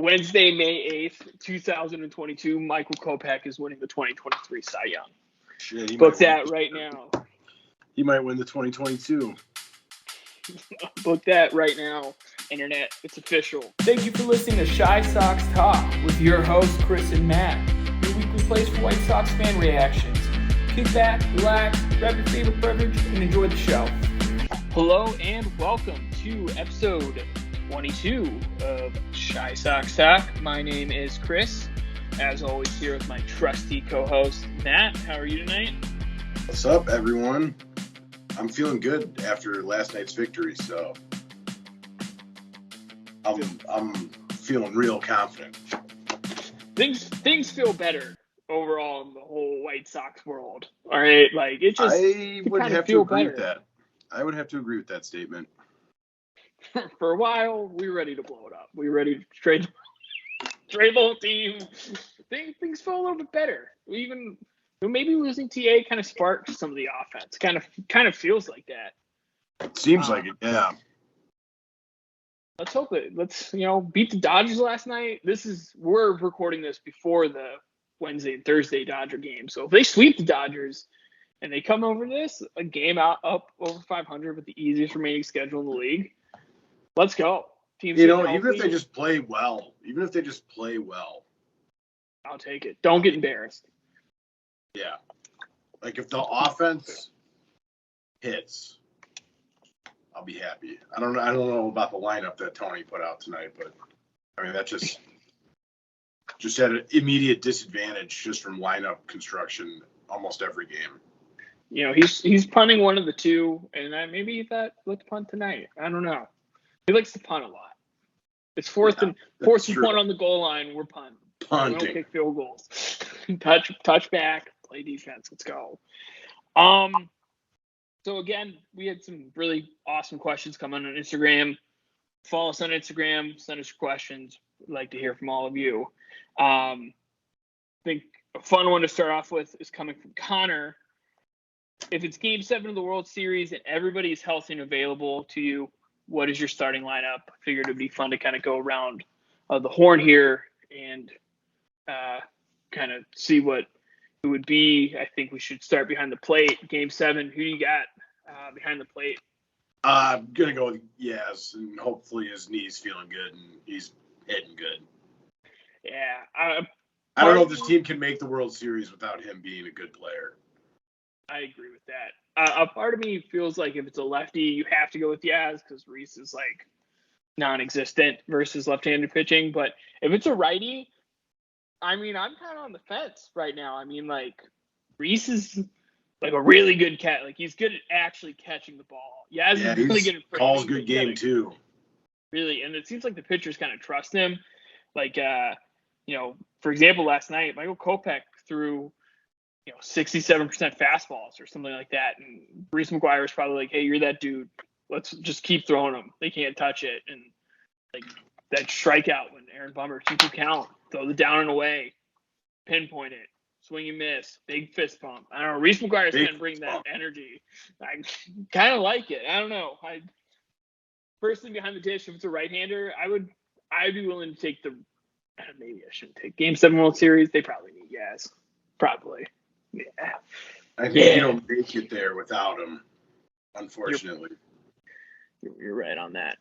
Wednesday, May 8th, 2022, Michael Kopech is winning the 2023 Cy Young. Shit, Book that right now. He might win the 2022. Book that right now, Internet. It's official. Thank you for listening to Shy Sox Talk with your hosts, Chris and Matt. Your weekly place for White Sox fan reactions. Kick back, relax, grab your favorite beverage, and enjoy the show. Hello and welcome to episode 22 of Shy Sox Talk. My name is Chris. As always, here with my trusty co-host, Matt. How are you tonight? What's up, everyone? I'm feeling good after last night's victory, so I'm feeling real confident. Things feel better overall in the whole White Sox world. All right, like it just I would have to agree with that. I would have to agree with that statement. For a while, we were ready to blow it up. We were ready to trade the whole team. Things feel a little bit better. Maybe losing TA kind of sparked some of the offense. Kind of feels like that. It seems like it, yeah. Let's hope it. Let's beat the Dodgers last night. We're recording this before the Wednesday and Thursday Dodger game. So if they sweep the Dodgers and they come over this a game out up over 500 with the easiest remaining schedule in the league, let's go. Teams even if they just play well, I'll take it. Don't get embarrassed. Yeah. Like if the offense hits, I'll be happy. I don't know about the lineup that Tony put out tonight, but I mean that just had an immediate disadvantage just from lineup construction almost every game. He's punting one of the two, and maybe he thought, let's punt tonight. I don't know. He likes to punt a lot. It's fourth and punt on the goal line. We're punting. Punting. We don't kick field goals. touch back, play defense. Let's go. So again, we had some really awesome questions come on Instagram. Follow us on Instagram. Send us your questions. We'd like to hear from all of you. I think a fun one to start off with is coming from Connor. If it's Game 7 of the World Series and everybody is healthy and available to you, what is your starting lineup? I figured it would be fun to kind of go around the horn here and kind of see what it would be. I think we should start behind the plate. Game 7, who do you got behind the plate? I'm going to go with Yaz, and hopefully his knee's feeling good and he's hitting good. Yeah. I don't know if this team can make the World Series without him being a good player. I agree with that. A part of me feels like if it's a lefty, you have to go with Yaz because Reese is like non-existent versus left-handed pitching. But if it's a righty, I mean, I'm kind of on the fence right now. I mean, like Reese is like a really good catch. Like he's good at actually catching the ball. Yaz is really good at calls good game too. Really, and it seems like the pitchers kind of trust him. Like, for example, last night Michael Kopech threw 67% fastballs or something like that. And Reese McGuire was probably like, hey, you're that dude. Let's just keep throwing them. They can't touch it. And like that strikeout when Aaron Bummer, 2-2 count, throw the down and away, pinpoint it, swing and miss, big fist pump. I don't know. Reese McGuire's going to bring that energy. I kind of like it. I don't know. Personally, behind the dish, if it's a right-hander, I'd be willing to take maybe I shouldn't take Game 7 World Series. They probably need Yaz. Probably. Yeah. I think you don't make it there without him, unfortunately. You're right on that.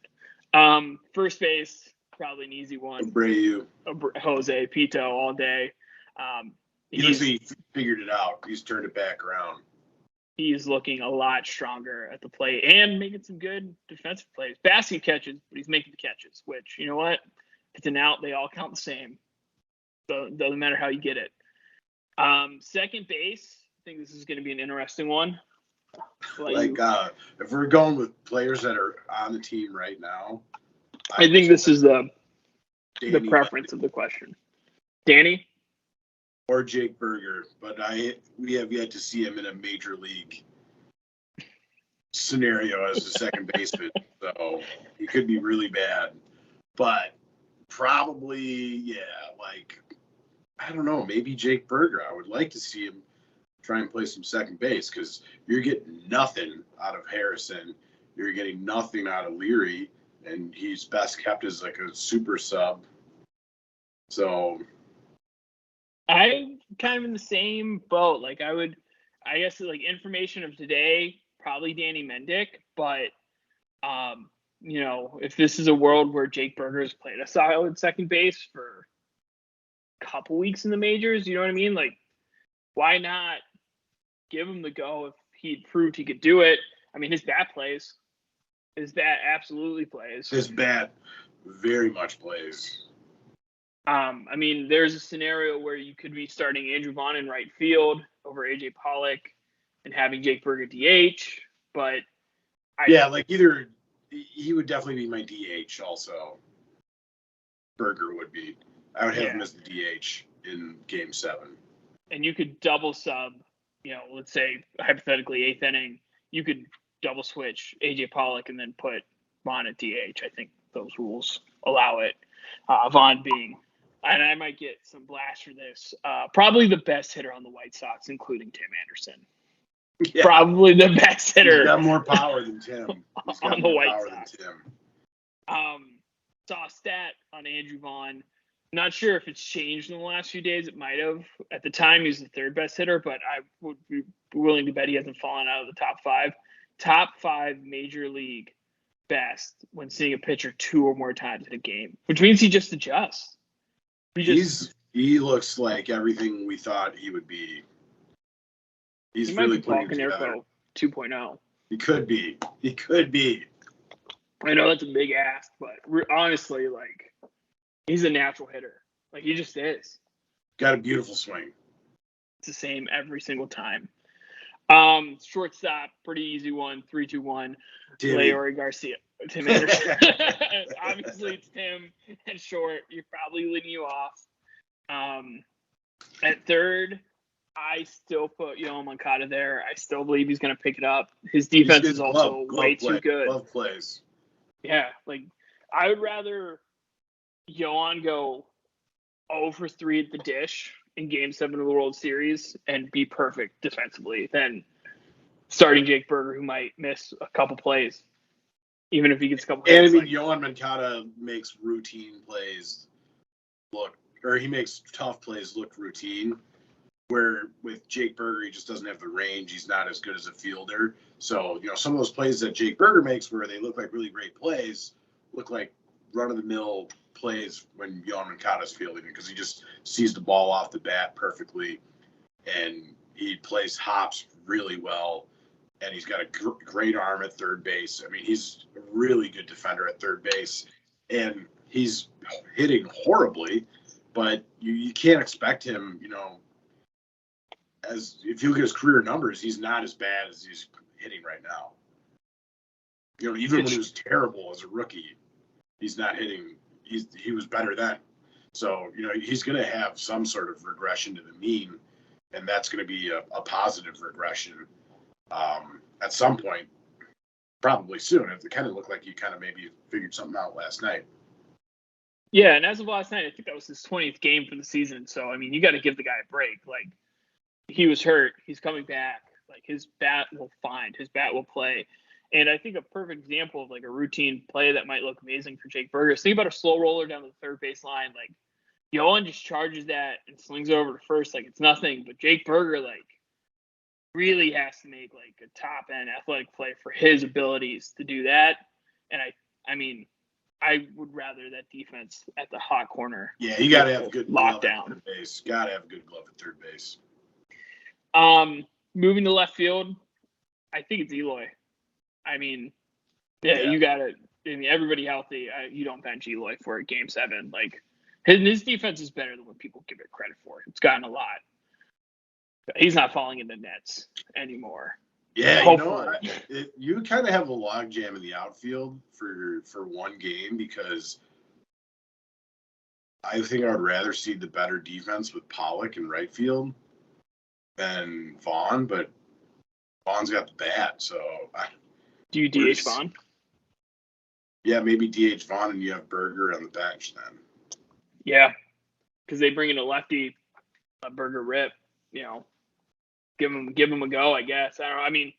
First base, probably an easy one. Abreu. Jose Pito all day. He figured it out. He's turned it back around. He's looking a lot stronger at the plate and making some good defensive plays. Basket catches, but he's making the catches, which, you know what? If it's an out, they all count the same. So it doesn't matter how you get it. Second base, I think this is going to be an interesting one. If we're going with players that are on the team right now, I think this is the preference of the question. Danny or Jake Burger, but we have yet to see him in a major league scenario as a second baseman, so he could be really bad. But probably, I don't know, maybe Jake Burger. I would like to see him try and play some second base because you're getting nothing out of Harrison. You're getting nothing out of Leary, and he's best kept as like a super sub. So I'm kind of in the same boat. Like I guess like information of today, probably Danny Mendick, but if this is a world where Jake Burger's played a solid second base for a couple weeks in the majors, you know what I mean? Like, why not give him the go if he proved he could do it? I mean, his bat plays. His bat absolutely plays. his bat very much plays. I mean, there's a scenario where you could be starting Andrew Vaughn in right field over AJ Pollock and having Jake Burger DH, but like either he would definitely be my DH also. Burger would be. I would have him as the DH in Game 7. And you could double sub, let's say hypothetically 8th inning, you could double switch AJ Pollock and then put Vaughn at DH. I think those rules allow it. Vaughn being, and I might get some blast for this, probably the best hitter on the White Sox, including Tim Anderson. Yeah. Probably the best hitter. He's got more power than Tim. He's got on the more White power Sox. than Tim. Saw a stat on Andrew Vaughn. Not sure if it's changed in the last few days. It might have. At the time, he was the third best hitter, but I would be willing to bet he hasn't fallen out of the top 5. Top 5 major league best when seeing a pitcher 2 or more times in a game, which means he just adjusts. He looks like everything we thought he would be. He's he really might be putting it together. Balcanerco 2.0. He could be. He could be. I know that's a big ask, but honestly, like, he's a natural hitter. Like, he just is. Got a beautiful swing. It's the same every single time. Shortstop, pretty easy one. 3-2-1. Leury Garcia. Tim Anderson. Obviously, it's Tim and short. You're probably leading you off. At third, I still put Yoan Moncada there. I still believe he's going to pick it up. His defense is also way too good. Love plays. Yeah, like, I would rather Yoan go 0 for 3 at the dish in Game 7 of the World Series and be perfect defensively than starting Jake Burger, who might miss a couple plays, even if he gets a couple plays. And I mean, like, Yoan Moncada makes routine plays he makes tough plays look routine, where with Jake Burger, he just doesn't have the range. He's not as good as a fielder. So, some of those plays that Jake Burger makes where they look like really great plays look like run-of-the-mill plays when Yoan Moncada's fielding, because he just sees the ball off the bat perfectly, and he plays hops really well, and he's got a great arm at third base. I mean, he's a really good defender at third base, and he's hitting horribly, but you can't expect him, as if you look at his career numbers, he's not as bad as he's hitting right now. Even when he was terrible as a rookie, he's not hitting. He was better then. So, he's going to have some sort of regression to the mean, and that's going to be a positive regression at some point, probably soon. It kind of looked like he kind of maybe figured something out last night. Yeah, and as of last night, I think that was his 20th game for the season. So, I mean, you got to give the guy a break. Like, he was hurt. He's coming back. Like, his bat will his bat will play. And I think a perfect example of, like, a routine play that might look amazing for Jake Burger is think about a slow roller down to the third base line. Like, Yoan just charges that and slings it over to first like it's nothing. But Jake Burger, like, really has to make, like, a top-end athletic play for his abilities to do that. And I mean, I would rather that defense at the hot corner. Yeah, you got to have a good lockdown. At third base. Got to have a good glove at third base. Moving to left field, I think it's Eloy. I mean, you got to. I mean, everybody healthy. You don't bench Eloy for a Game 7. Like, his defense is better than what people give it credit for. It's gotten a lot. He's not falling into nets anymore. Yeah, you kind of have a logjam in the outfield for one game, because I think I would rather see the better defense with Pollock in right field than Vaughn, but Vaughn's got the bat, so. Do you DH Vaughn? Yeah, maybe DH Vaughn and you have Burger on the bench then. Yeah, because they bring in a lefty, a Burger rip, give him a go, I guess. I don't know. I mean,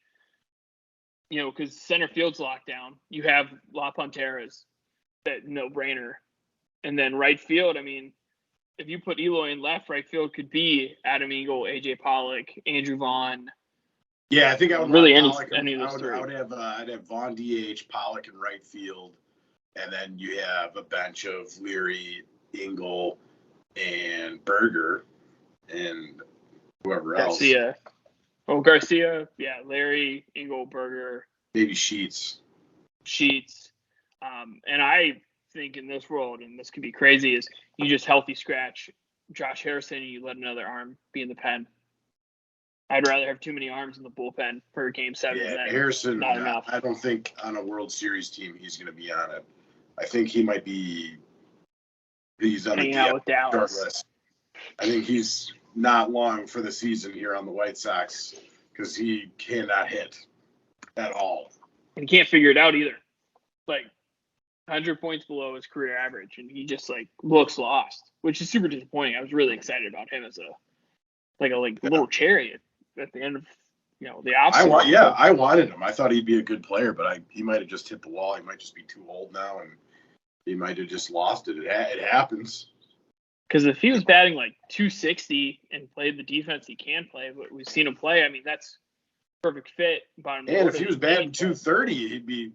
because center field's locked down. You have La Ponteras, that no-brainer. And then right field, I mean, if you put Eloy in left, right field could be Adam Engel, AJ Pollock, Andrew Vaughn. Yeah, I think I would Really want Pollock. any of those three. I'd have Vaughn DH, Pollock in right field, and then you have a bench of Leary, Engel, and Berger, and whoever else. Garcia. Oh, Garcia. Yeah, Larry, Engel, Berger. Maybe Sheets. And I think in this world, and this could be crazy, is you just healthy scratch Josh Harrison and you let another arm be in the pen. I'd rather have too many arms in the bullpen for Game 7 than Harrison, not enough. I don't think on a World Series team he's going to be on it. I think he might be. He's on hanging out with short Dallas. list. I think he's not long for the season here on the White Sox because he cannot hit at all. And he can't figure it out either. Like 100 points below his career average, and he just like looks lost, which is super disappointing. I was really excited about him as a little cherry at the end of the offseason. I wanted him. I thought he'd be a good player, but he might have just hit the wall. He might just be too old now, and he might have just lost it. It happens. Because if he was batting like 260 and played the defense he can play, but we've seen him play, I mean, that's a perfect fit. And if he was batting 230, he'd be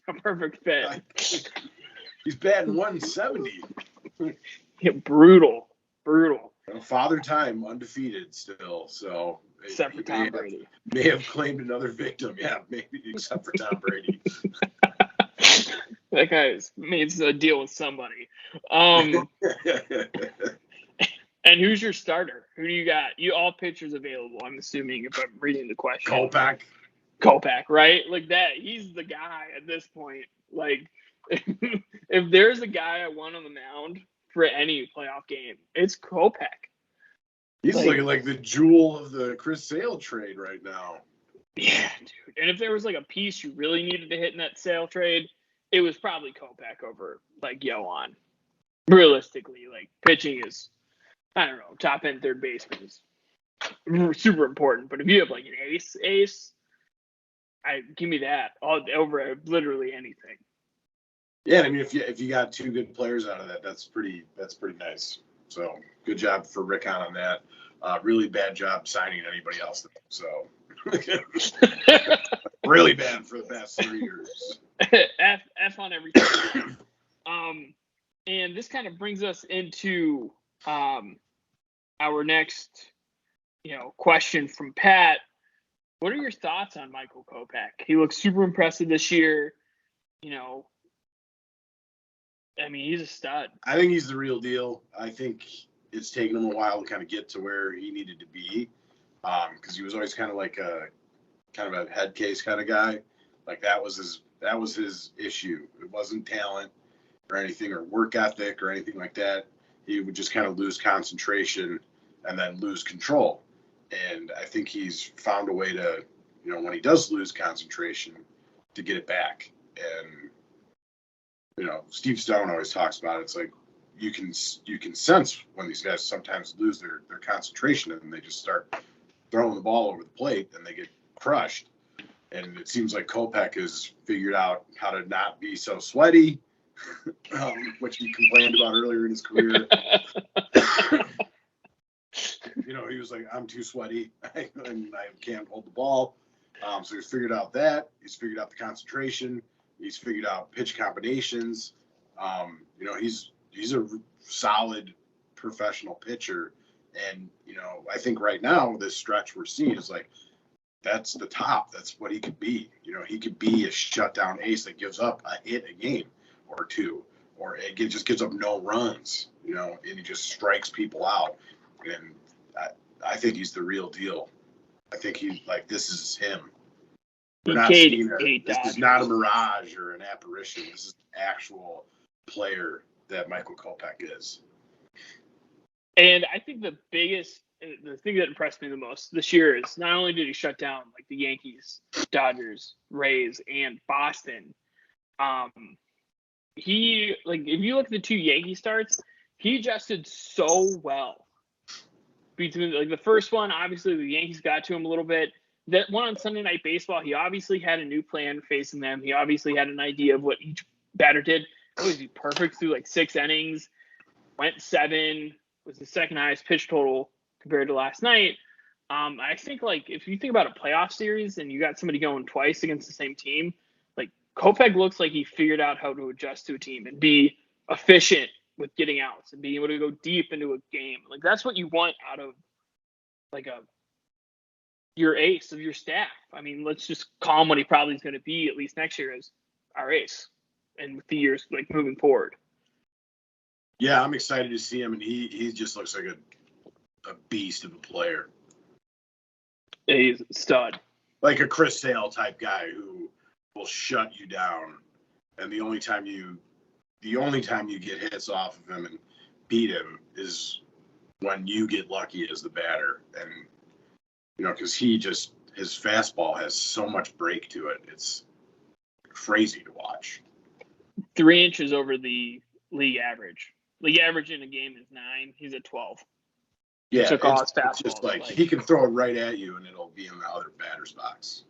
a perfect fit. He's batting 170. Yeah, brutal. Father Time undefeated still, so except for Tom Brady. May have claimed another victim. Yeah, maybe except for Tom Brady. That guy's made a deal with somebody. And who's your starter? Who do you got? You all pitchers available, I'm assuming, if I'm reading the question. Kopech, right? Like that. He's the guy at this point. Like, if there's a guy I want on the mound for any playoff game, it's Kopech. He's looking like the jewel of the Chris Sale trade right now. Yeah, dude. And if there was like a piece you really needed to hit in that Sale trade, it was probably Kopech over like Yohan. Realistically, like pitching is, I don't know, top end third baseman is super important. But if you have like an ace, give me that over literally anything. Yeah, I mean, if you got two good players out of that, that's pretty nice. So good job for Rick Hahn on that. Really bad job signing anybody else. So really bad for the past 3 years. F on everything. And this kind of brings us into our next, question from Pat. What are your thoughts on Michael Kopech? He looks super impressive this year. I mean, he's a stud. I think he's the real deal. I think it's taken him a while to kind of get to where he needed to be, because he was always kind of like a head case kind of guy. Like that was his issue. It wasn't talent or anything or work ethic or anything like that. He would just kind of lose concentration and then lose control. And I think he's found a way to, when he does lose concentration, to get it back. And Steve Stone always talks about it. It's like you can sense when these guys sometimes lose their concentration and they just start throwing the ball over the plate and they get crushed. And it seems like Kopech has figured out how to not be so sweaty, which he complained about earlier in his career. He was like, I'm too sweaty and I can't hold the ball. So he's figured out that. He's figured out the concentration. He's figured out pitch combinations. He's a solid professional pitcher. And, I think right now this stretch we're seeing is like, that's the top. That's what he could be. He could be a shutdown ace that gives up a hit a game or two, or it just gives up no runs, and he just strikes people out. And I think he's the real deal. I think this is him. This is not a mirage or an apparition. This is an actual player that Michael Kopech is. And I think the thing that impressed me the most this year is not only did he shut down like the Yankees, Dodgers, Rays, and Boston. If you look at the two Yankee starts, he adjusted so well. Between like the first one, obviously the Yankees got to him a little bit. That one on Sunday Night Baseball, he obviously had a new plan facing them. He obviously had an idea of what each batter did. It was perfect through like 6 innings, went 7, was the second highest pitch total compared to last night. I think, like, if you think about a playoff series and you got somebody going twice against the same team, like, Kopech looks like he figured out how to adjust to a team and be efficient with getting outs and being able to go deep into a game. Like, that's what you want out of, like, your ace of your staff. I mean, let's just call him what he probably is going to be, at least next year, as our ace and with the years, like, moving forward. Yeah, I'm excited to see him, and he just looks like a beast of a player. He's a stud. Like a Chris Sale type guy who will shut you down, and the only time you get hits off of him and beat him is when you get lucky as the batter. And because his fastball has so much break to it, it's crazy to watch. 3 inches over the league average. League average in a game is 9. He's at 12. Yeah, it's just like he can throw it right at you and it'll be in the other batter's box.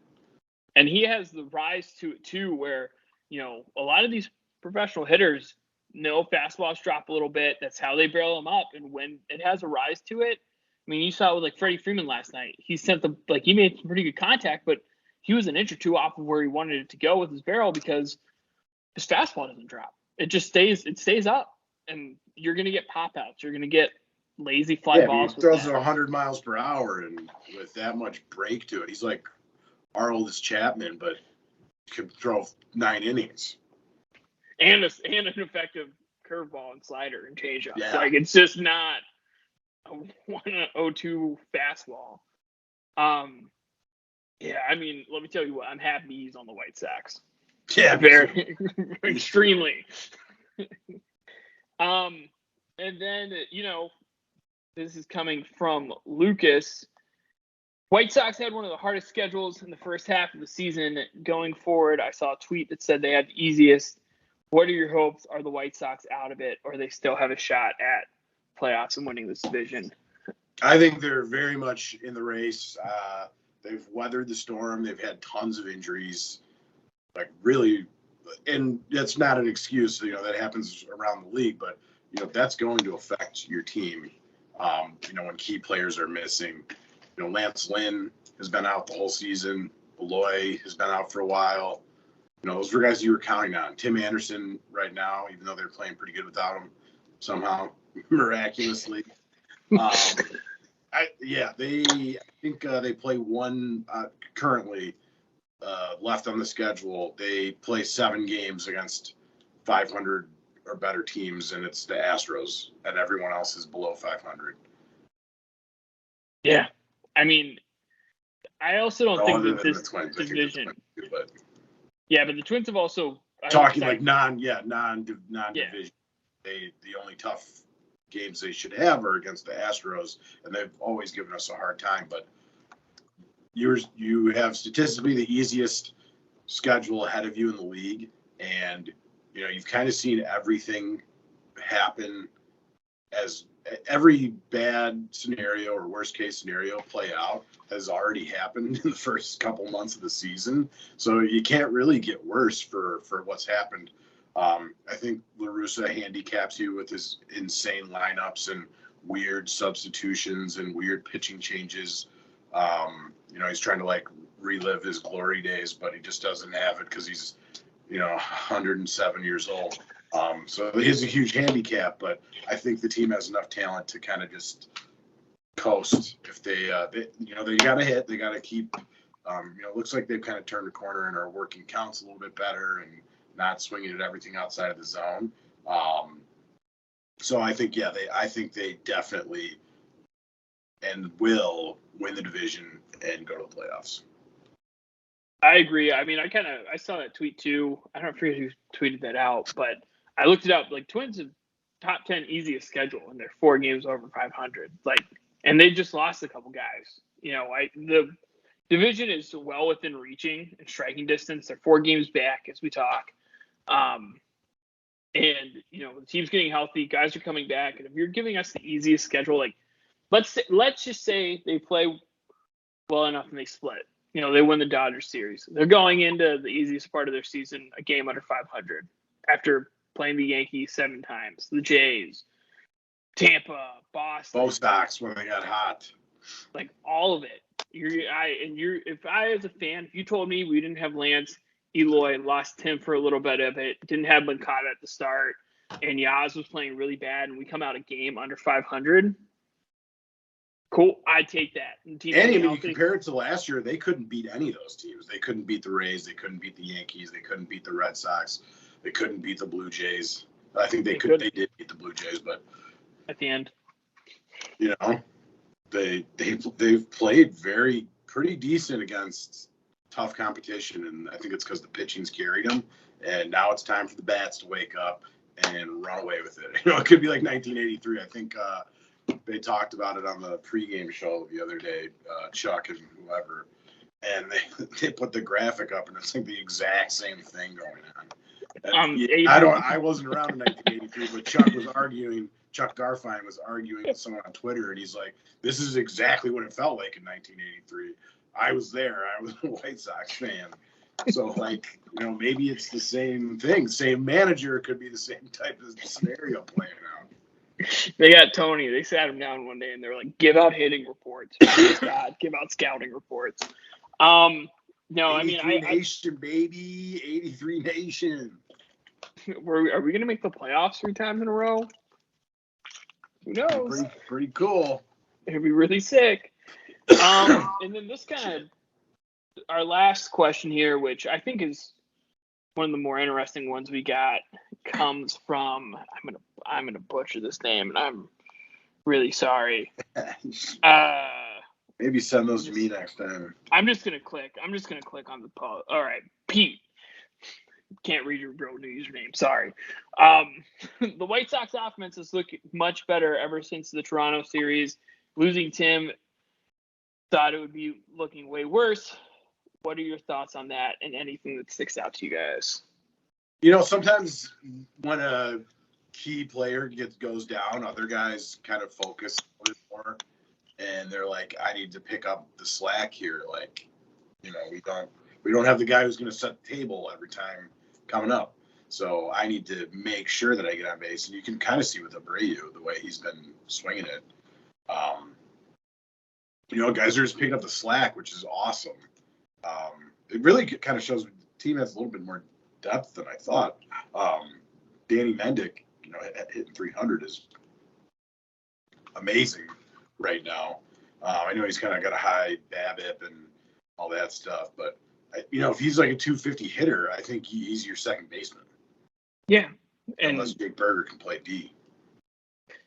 And he has the rise to it too, where, a lot of these professional hitters know fastballs drop a little bit. That's how they barrel them up. And when it has a rise to it, I mean, you saw it with, like, Freddie Freeman last night. He he made some pretty good contact, but he was an inch or two off of where he wanted it to go with his barrel because his fastball doesn't drop. It stays up, and you're going to get pop outs. You're going to get lazy fly balls. He throws it 100 miles per hour, and with that much break to it, he's like our oldest Chapman, but could throw 9 innings. And an effective curveball and slider and changeup. Yeah. Like, it's just not a 1.02 fastball. Yeah, I mean, let me tell you what, I'm happy he's on the White Sox. Yeah, Very, extremely. And then, this is coming from Lucas. White Sox had one of the hardest schedules in the first half of the season. Going forward, I saw a tweet that said they had the easiest. What are your hopes? Are the White Sox out of it, or they still have a shot at playoffs and winning this division? I think they're very much in the race. They've weathered the storm. They've had tons of injuries. Like, really, and that's not an excuse. That happens around the league, but that's going to affect your team. When key players are missing. Lance Lynn has been out the whole season. Eloy has been out for a while. Those were guys you were counting on. Tim Anderson right now, even though they're playing pretty good without him, somehow miraculously. I think they play one currently left on the schedule. They play 7 games against 500 or better teams, and it's the Astros, and everyone else is below 500. Yeah, I mean, I also don't think that this division. Yeah, but the Twins have also talking like non-division. Yeah. The only tough games they should have are against the Astros, and they've always given us a hard time. But you have statistically the easiest schedule ahead of you in the league, and you've kind of seen everything happen as every bad scenario or worst case scenario play out has already happened in the first couple months of the season. So you can't really get worse for what's happened. I think La Russa handicaps you with his insane lineups and weird substitutions and weird pitching changes. He's trying to relive his glory days, but he just doesn't have it because he's 107 years old. So he has a huge handicap, but I think the team has enough talent to kind of just coast. If they got to hit, they got to keep. It looks like they've kind of turned a corner and are working counts a little bit better and not swinging at everything outside of the zone. So I think they definitely and will win the division and go to the playoffs. I agree. I mean, I saw that tweet too. I don't forget who tweeted that out, but I looked it up. Like, Twins have top 10 easiest schedule, and they're 4 games over 500. And they just lost a couple guys. The division is well within reaching and striking distance. They're 4 games back as we talk. And the team's getting healthy. Guys are coming back. And if you're giving us the easiest schedule, let's just say they play well enough and they split. They win the Dodgers series. They're going into the easiest part of their season, a game under 500, after playing the Yankees 7 times, the Jays, Tampa, Boston, Bo Sox when they got hot. like all of it. If I as a fan, if you told me we didn't have Lance, Eloy, lost Tim for a little bit of it, didn't have Moncada at the start, and Yaz was playing really bad, and we come out a game under 500, cool, I'd take that. And you compare it to last year, they couldn't beat any of those teams. They couldn't beat the Rays, they couldn't beat the Yankees, they couldn't beat the Red Sox, they couldn't beat the Blue Jays. I think they did beat the Blue Jays, but at the end, you know, they've played pretty decent against tough competition, and I think it's because the pitching's carried them. And now it's time for the bats to wake up and run away with it. You know, it could be like 1983. I think they talked about it on the pregame show the other day, Chuck and whoever, and they put the graphic up, and it's like the exact same thing going on. I wasn't around in 1983, but Chuck Garfien was arguing with someone on Twitter, and he's like, this is exactly what it felt like in 1983. I was there. I was a White Sox fan. So, like, you know, maybe it's the same thing. Same manager, could be the same type of scenario playing out. They got Tony. They sat him down one day, and they were like, give out hitting reports. God, give out scouting reports. No, I mean, Nation, baby. 83 Nation. Are we going to make the playoffs 3 times in a row? Who knows? Pretty cool. It'd be really sick. And then this kind of our last question here, which I think is one of the more interesting ones we got, comes from I'm gonna butcher this name, and I'm really sorry. Maybe send those to me next time. I'm just gonna click on the post. All right, Pete. Can't read your real username. Sorry. The White Sox offense has looked much better ever since the Toronto series. Losing Tim, thought it would be looking way worse. What are your thoughts on that and anything that sticks out to you guys? You know, sometimes when a key player goes down, other guys kind of focus a little more, and they're like, I need to pick up the slack here. Like, you know, we don't have the guy who's going to set the table every time coming up. So I need to make sure that I get on base. And you can kind of see with Abreu, the way he's been swinging it. You know, guys are just picking up the slack, which is awesome. It really kind of shows the team has a little bit more depth than I thought. Danny Mendick, you know, hitting 300 is amazing right now. I know he's kind of got a high BABIP and all that stuff, but you know, if he's like a 250 hitter, I think he's your second baseman. Yeah, and unless Jake Berger can play D.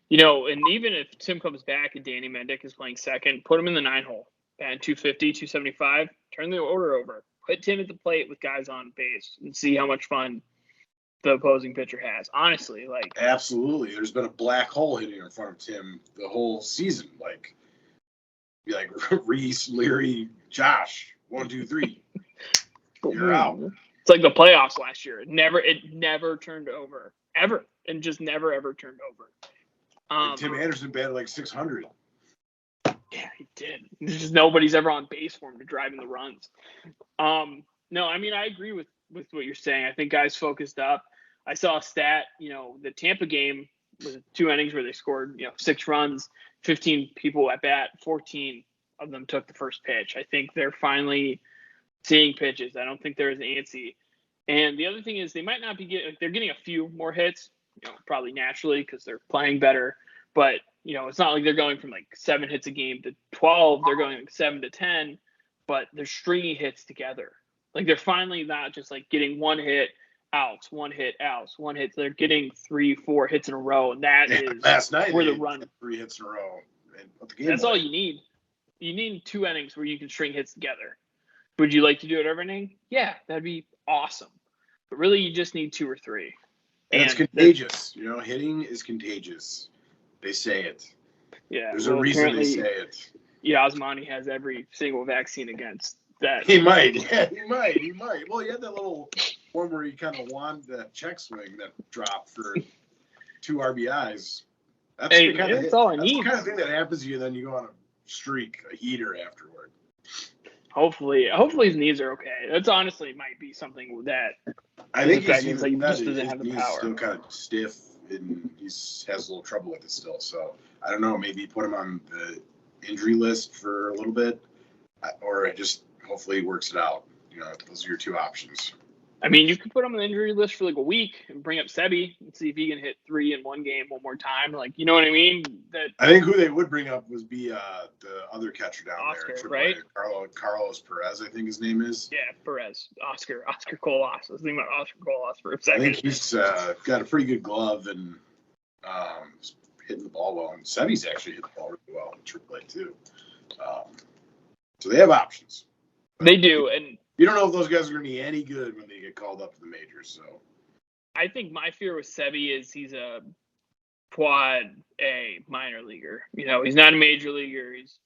You know, and even if Tim comes back and Danny Mendick is playing second, put him in the 9-hole. And 250, 275, turn the order over. Put Tim at the plate with guys on base and see how much fun the opposing pitcher has. Honestly, like. Absolutely. There's been a black hole hitting in front of Tim the whole season. Like Reese, Leary, Josh, 1, 2, 3. You're out. It's like the playoffs last year. It never turned over. Ever. And just never, ever turned over. And Tim Anderson batted like 600. Yeah, he did. There's just nobody's ever on base for him to drive in the runs. No, I mean, I agree with what you're saying. I think guys focused up. I saw a stat, you know, the Tampa game was 2 innings where they scored, you know, 6 runs, 15 people at bat, 14 of them took the first pitch. I think they're finally seeing pitches. I don't think they're as antsy. And the other thing is they might not be they're getting a few more hits, you know, probably naturally because they're playing better. But, you know, it's not like they're going from like 7 hits a game to 12. They're going like 7 to 10, but they're stringy hits together. Like they're finally not just like getting 1 hit, outs, 1 hit, outs, 1 hit. They're getting 3, 4 hits in a row. And that is last night where the run. 3 hits in a row. And the game that's all you need. You need 2 innings where you can string hits together. Would you like to do it every inning? Yeah, that'd be awesome. But really, you just need 2 or 3. And it's contagious. You know, hitting is contagious. They say it. Yeah. There's a reason they say it. Yasmani has every single vaccine against that. He might. Yeah, he might. Well, he had that little one where he kind of won that check swing that dropped for 2 RBIs. That's the kind of all I need. That's the kind of thing that happens to you, then you go on a streak, a heater afterward. Hopefully his knees are okay. That's honestly might be something that I think his knees, like, he just doesn't have the power. Still kind of stiff and has a little trouble with it still. So I don't know. Maybe put him on the injury list for a little bit, or just hopefully works it out. Those are your two options. I mean, you could put him on the injury list for like a week and bring up Sebi and see if he can hit 3 in one game one more time. Like, you know what I mean? I think who they would bring up would be the other catcher down Oscar, there, right? Carlos Perez, I think his name is. Yeah, Perez, Oscar Colas. I was thinking about Oscar Colas for a second. I think he's got a pretty good glove and hitting the ball well. And Sebi's actually hit the ball really well in AAA too. So they have options. They do, and you don't know if those guys are going to be any good when they get called up to the majors. So I think my fear with Sebi is he's a quad A minor leaguer. He's not a major leaguer. He's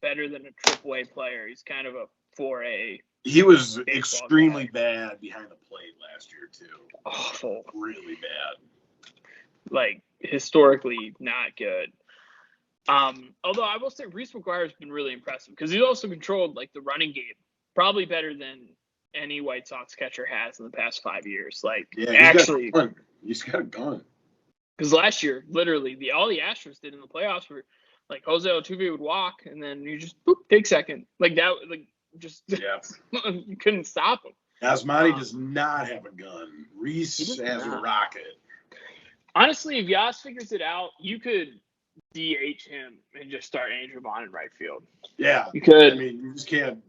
better than a AAA player. He's kind of a 4A. He was extremely bad behind the plate last year too. Awful. Really bad. Like, historically not good. Although I will say Reese McGuire has been really impressive because he's also controlled like the running game probably better than any White Sox catcher has in the past 5 years. Like, yeah, actually, he's got a gun. Because last year, literally, all the Astros did in the playoffs were like Jose Altuve would walk and then you just take second like that. Like, just you couldn't stop him. Yasmani does not have a gun. Reese has a rocket. Honestly, if Yas figures it out, you could DH him and just start Andrew Vaughn in right field. Yeah, you could. I mean, you just can't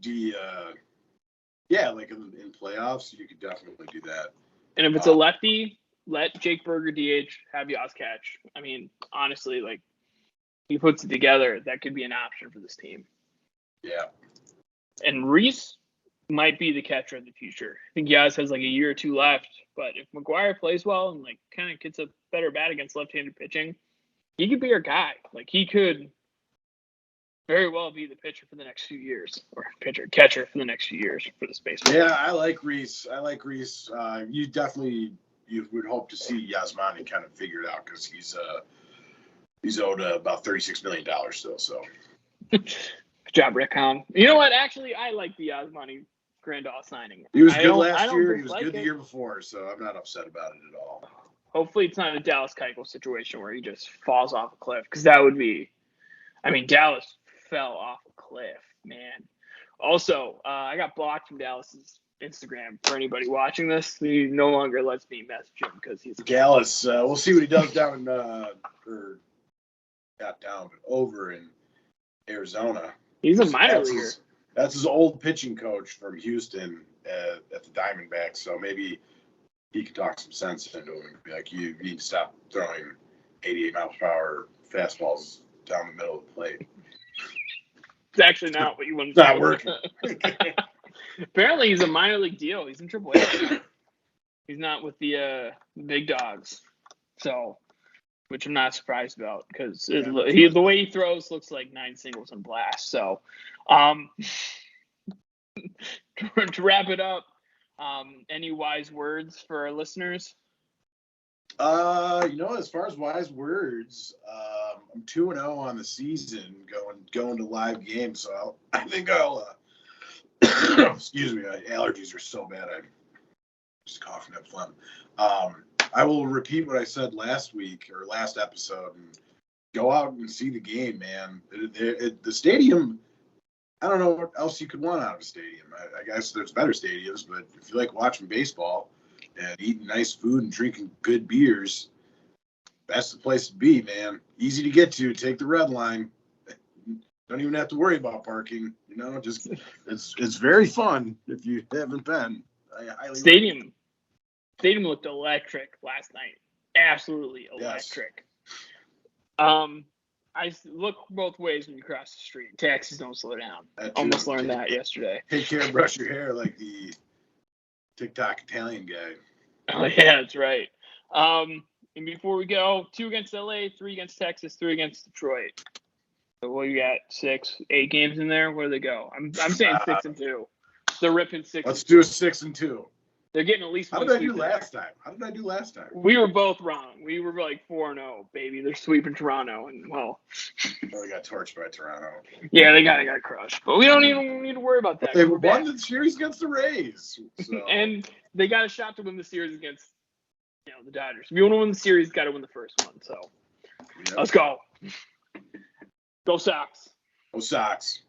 like in playoffs, you could definitely do that. And if it's a lefty, let Jake Berger DH, have Yas catch. I mean, honestly, like, he puts it together, that could be an option for this team. Yeah. And Reese might be the catcher of the future. I think Yas has like a year or two left, but if McGuire plays well and like kind of gets a better bat against left-handed pitching, he could be our guy. Like, he could very well be the pitcher for the next few years, or catcher for the next few years for this baseball. Yeah, I like Reese. You would hope to see Yasmani kind of figure it out because he's owed about $36 million still. So good job, Rick Hahn. You know what? Actually, I like the Yasmani Grandal signing. He was good last year. He was good the year before, so I'm not upset about it at all. Hopefully, it's not a Dallas Keuchel situation where he just falls off a cliff, because that would be. I mean, Dallas fell off a cliff, man. Also, I got blocked from Dallas's Instagram. For anybody watching this, he no longer lets me message him because he's Gallus. We'll see what he does over in Arizona. He's a minor leaguer. That's his old pitching coach from Houston at the Diamondbacks. So maybe he could talk some sense into him and be like, you need to stop throwing 88 miles per hour fastballs down the middle of the plate. It's actually not what you want to do. It's not working. Apparently, he's a minor league deal. He's in AAA. He's not with the big dogs. So, which I'm not surprised about, because the way he throws looks like 9 singles and blast. So, to wrap it up, any wise words for our listeners? As far as wise words, I'm 2-0 on the season going to live games. So I think I'll excuse me, my allergies are so bad I'm just coughing up phlegm. I will repeat what I said last week or last episode and go out and see the game, man. The stadium, I don't know what else you could want out of a stadium. I guess there's better stadiums, but if you like watching baseball and eating nice food and drinking good beers, that's the place to be, man. Easy to get to. Take the red line. Don't even have to worry about parking. Just it's very fun if you haven't been. Stadium looked electric last night. Absolutely electric. Yes. I look both ways when you cross the street. Taxis don't slow down. Almost learned that yesterday. Take care and brush your hair like the TikTok Italian guy. Oh, yeah, that's right. And before we go, 2 against LA, 3 against Texas, 3 against Detroit. So what you got? 6, 8 games in there? Where do they go? I'm saying 6-2. They're ripping 6. Let's do a 6-2. They're getting at least one. How did I do last time? We were both wrong. We were like 4-0, baby. They're sweeping Toronto, and they got torched by Toronto. Yeah, they got crushed. But we don't even need to worry about that. They won the series against the Rays. So. And they got a shot to win the series against the Dodgers. If you want to win the series, got to win the first one. So Yep. let's go. Go Sox. Go Sox.